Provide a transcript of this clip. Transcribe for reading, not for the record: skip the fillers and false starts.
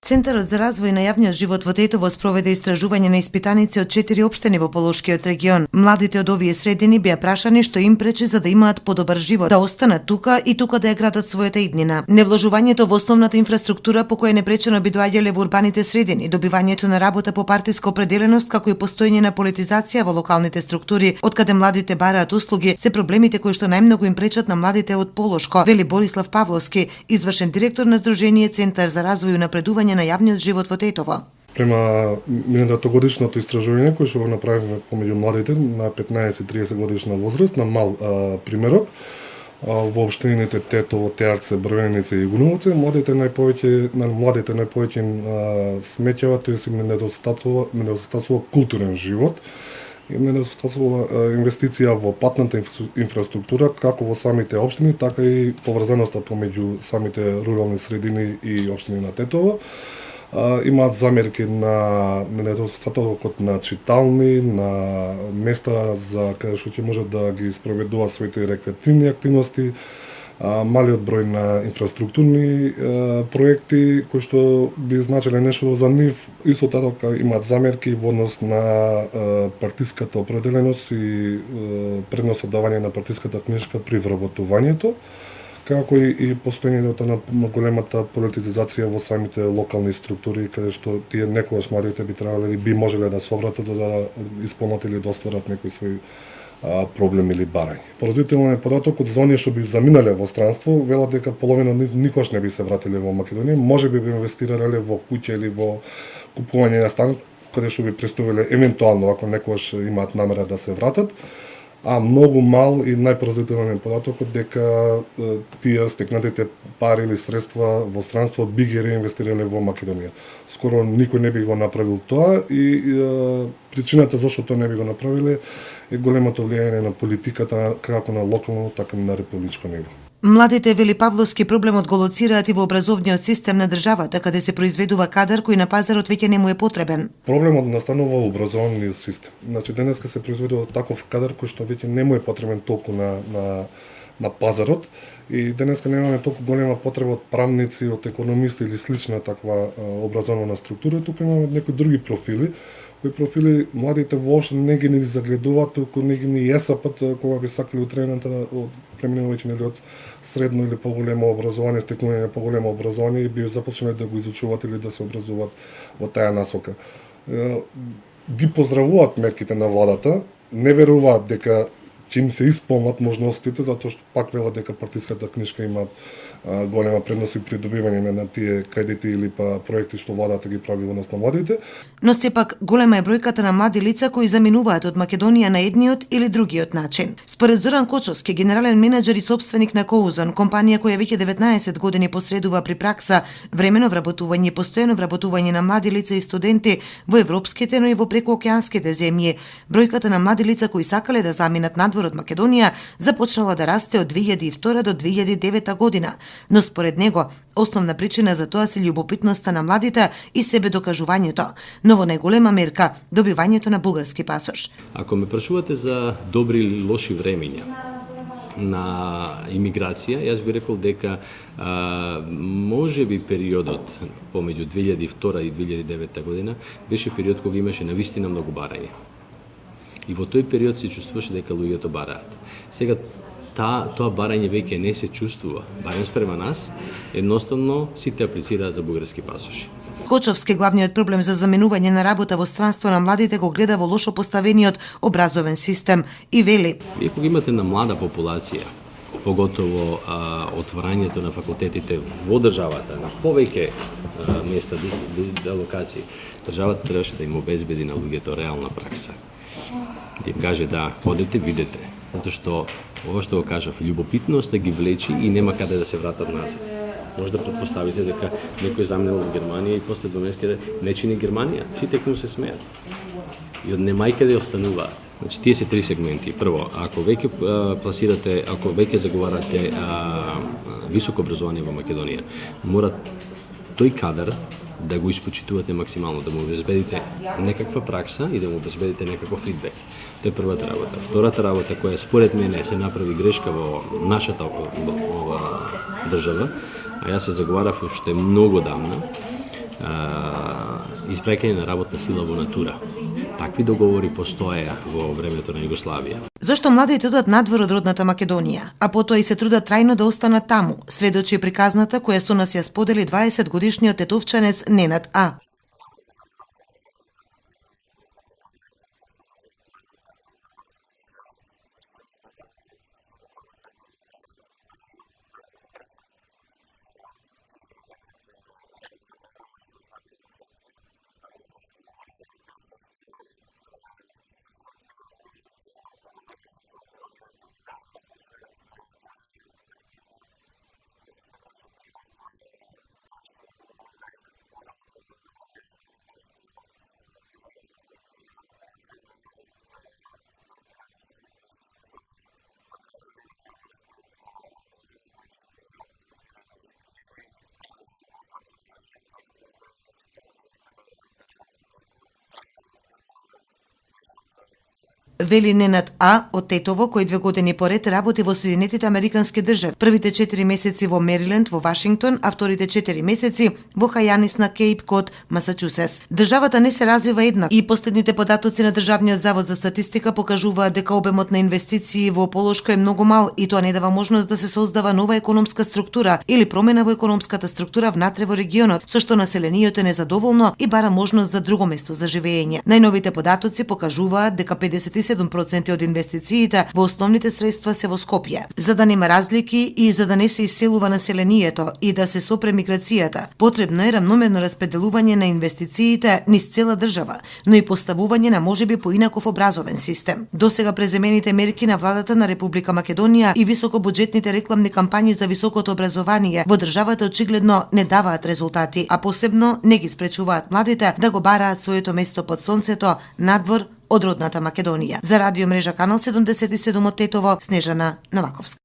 Центарот за развој на јавниот живот во Тетово спроведе истражување на испитаници од 4 општини во Полошкиот регион. Младите од овие средини беа прашани што им пречи за да имаат подобар живот, да останат тука и тука да ја градат својата иднина. Невложувањето во основната инфраструктура по која непречено би доаѓале во урбаните средини, добивањето на работа по партиска определеност, како и постоење на политизација во локалните структури, откаде младите бараат услуги, се проблемите кои што најмногу им пречат на младите од Полошко, вели Борислав Павловски, извршен директор на Сдружение Центар за развој и напредување на јавниот живот во Тетово. Према минатогодишното истражување кој што го направивме помеѓу младите на 15-30 годишна возраст на мал примерок во општините Тетово, Теарце, Брвеница и Гуновци, младите најповеќе им смеќава, тоест им недостатува културен живот, им недостатува инвестиција во патната инфраструктура, како во самите општини, така и поврзаноста помеѓу самите рурални средини и општини на Тетово. Имаат замерки на недостатокот на читални, на места за каде што ќе можат да ги спроведуваат своите рекреативни активности, малиот број на инфраструктурни проекти кои што би значеле нешто за нив. Исто така имаат замерки во однос на партиската определеност и предност давање на партиската книжка при вработувањето, како и постоењето на големата политизација во самите локални структури, каде што тие некогаш младите би требале или би можеле да се обратат за да исполнат или да остварат некој свој проблем или барање. Поразителен е податокот за оние што би заминале во странство, велат дека половина никош не би се вратиле во Македонија, можеби би инвестирале во куќа или во купување на стан, каде што би пристовиле евентуално ако некогаш имаат намера да се вратат. А многу мал и најпоразителен е податокот дека тие стекнатите пари или средства во странство би ги реинвестирале во Македонија. Скоро никој не би го направил тоа и причината зашто тоа не би го направиле е големото влијање на политиката како на локално, така и на републичко ниво. Младите, вели Павловски, проблемот го лоцираат и во образовниот систем на државата, каде се произведува кадар кој на пазарот веќе не му е потребен. Проблемот настанува во образовниот систем. Значи денеска се произведува таков кадар кој што веќе не му е потребен толку на пазарот и денеска немаме толку голема потреба од правници, од економисти или слична таква образовна структура, туку имаме некои други профили, кои профили младите воопшто не ги ни загледуваат, туку не ги ни јесапат кога би сакале утрената преминувајќи од средно или поголемо образование, стекнување на поголемо образование и би започнале да го изучуваат или да се образуваат во таа насока. Ги поздравуваат мерките на владата, не веруваат дека ќе им се исполнат можностите, затоа што пак велат дека партиската книжка има голема предност при добивање на тие кредити или па проекти што владата ги прави во однос на младите. Но сепак голема е бројката на млади лица кои заминуваат од Македонија на едниот или другиот начин. Според Зоран Кочовски, генерален менаџер и собственик на Коузон, компанија која веќе 19 години посредува при пракса, времено вработување и постојано вработување на млади лица и студенти во европските, но и во прекуокеанските земји, бројката на млади лица кои сакале да заминат надвор од Македонија започнала да расте од 2002 до 2009 година. Но според него, основна причина за тоа се љубопитноста на младите и себедокажувањето, но во најголема мерка добивањето на бугарски пасош. Ако ме прашувате за добри или лоши времења на имиграција, јас би рекол дека може би периодот помеѓу 2002 и 2009 година беше период кога имаше навистина многу барање. И во тој период се чувствуваше дека луѓето бараат. Сега тоа барање веќе не се чувствува, барем спрема нас, едноставно сите аплицираат за бугарски пасоши. Кочовски главниот проблем за заменување на работа во странство на младите го гледа во лошо поставениот образовен систем и вели: вие кога имате на млада популација, поготово отворањето на факултетите во државата, на повеќе места, локации, државата требаше да им обезбеди на луѓето реална пракса. Да им каже да, одете, видете, затоа што ова што го кажав, љубопитноста ги влечи и нема каде да се вратат назад. Може да предпоставите дека некој заминал во Германија и после 2 месеци не чини Германија, сите текму се смеат. И од немајка да остануваат. Значи тие се 3 сегменти. Прво, ако веќе пласирате, ако веќе заговарате високо образование во Македонија, мора тој кадар да го испочитувате максимално, да му обезбедите некаква пракса и да му обезбедите некаков фидбек. Тоа е првата работа. Втората работа, која според мене се направи грешка во нашата држава, а јас се заговарав уште многу давна, испраќање на работна сила во натура. Такви договори постоеа во времето на Југославија. Зошто младите одат надвор од родната Македонија, а потоа и се трудат трајно да останат таму, сведочи приказната која со нас ја сподели 20-годишниот тетовчанец Ненад А. Вели Ненад А од Тетово, кој 2 години поред работи во Соединетите Американски држави. Првите 4 месеци во Мериленд, во Вашингтон, а вторите 4 месеци во Хајанис на Кейп Код, Масачусетс. Државата не се развива еднакво и последните податоци на Државниот завод за статистика покажуваат дека обемот на инвестиции во Полошка е многу мал и тоа не дава можност да се создава нова економска структура или промена во економската структура внатре во регионот, со што населението е незадоволно и бара можност за друго место за живење. Најновите податоци покажуваат дека 57% од инвестициите во основните средства се во Скопје. За да нема разлики и за да не се иселува населението и да се сопре миграцијата, потребно е рамномерно распределување на инвестициите низ цела држава, но и поставување на можеби поинаков образовен систем. Досега преземените мерки на владата на Република Македонија и високобуџетните рекламни кампањи за високото образование во државата очигледно не даваат резултати, а посебно не ги спречуваат младите да го бараат своето место под сонцето надвор од родната Македонија. За радио мрежа Канал 77 од Тетово, Снежана Новаковска.